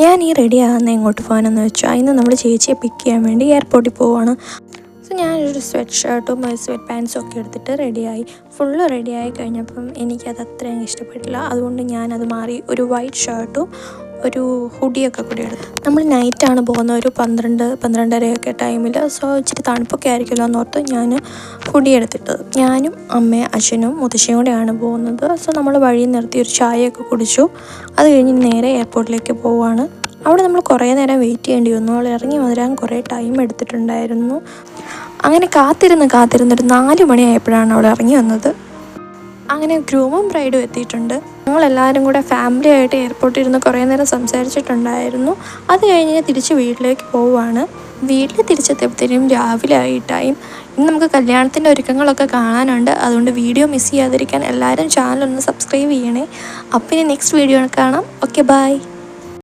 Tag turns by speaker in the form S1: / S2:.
S1: ഞാൻ ഈ റെഡി ആകുന്ന എങ്ങോട്ട് പോകാനെന്ന് വെച്ചാൽ ഇന്ന് നമ്മൾ ചേച്ചിയെ പിക്ക് ചെയ്യാൻ വേണ്ടി എയർപോർട്ടിൽ പോവുകയാണ്. സോ ഞാനൊരു സ്വെറ്റ് ഷർട്ടും സ്വെറ്റ് പാൻസും ഒക്കെ എടുത്തിട്ട് റെഡിയായി. ഫുള്ള് റെഡിയായി കഴിഞ്ഞപ്പം എനിക്കത് അത്രയും ഇഷ്ടപ്പെട്ടില്ല. അതുകൊണ്ട് ഞാനത് മാറി ഒരു വൈറ്റ് ഷർട്ടും ഒരു ഹുഡിയൊക്കെ കൂടി എടുത്തു. നമ്മൾ നൈറ്റാണ് പോകുന്നത്, ഒരു 12-12:30 ടൈമിൽ. സോ ഇച്ചിരി തണുപ്പൊക്കെ ആയിരിക്കുമല്ലോ എന്നോർത്ത് ഞാൻ ഹുഡി എടുത്തിട്ടത്. ഞാനും അമ്മയും അച്ഛനും മുത്തശ്ശിയും കൂടെയാണ് പോകുന്നത്. സോ നമ്മൾ വഴിയിൽ നിർത്തി ഒരു ചായയൊക്കെ കുടിച്ചു. അത് കഴിഞ്ഞ് നേരെ എയർപോർട്ടിലേക്ക് പോവുകയാണ്. അവിടെ നമ്മൾ കുറേ നേരം വെയിറ്റ് ചെയ്യേണ്ടി വന്നു. അവൾ ഇറങ്ങി വരാൻ കുറേ ടൈം എടുത്തിട്ടുണ്ടായിരുന്നു. അങ്ങനെ കാത്തിരുന്നൊരു 4 മണിയായപ്പോഴാണ് അവൾ ഇറങ്ങി വന്നത്. അങ്ങനെ ഗ്രൂമും ബ്രൈഡും എത്തിയിട്ടുണ്ട്. ഞങ്ങളെല്ലാവരും കൂടെ ഫാമിലി ആയിട്ട് എയർപോർട്ടിൽ ഇരുന്ന് കുറേ നേരം സംസാരിച്ചിട്ടുണ്ടായിരുന്നു. അത് കഴിഞ്ഞ് തിരിച്ച് വീട്ടിലേക്ക് പോവുകയാണ്. വീട്ടിൽ തിരിച്ചെത്തിയപ്പോഴത്തേനും രാവിലെ ആയിട്ടായി. ഇന്ന് നമുക്ക് കല്യാണത്തിൻ്റെ ഒരുക്കങ്ങളൊക്കെ കാണാനുണ്ട്. അതുകൊണ്ട് വീഡിയോ മിസ് ചെയ്യാതിരിക്കാൻ എല്ലാവരും ചാനലൊന്ന് സബ്സ്ക്രൈബ് ചെയ്യണേ. അപ്പോൾ ഇനി നെക്സ്റ്റ് വീഡിയോ കാണാം. Okay, by.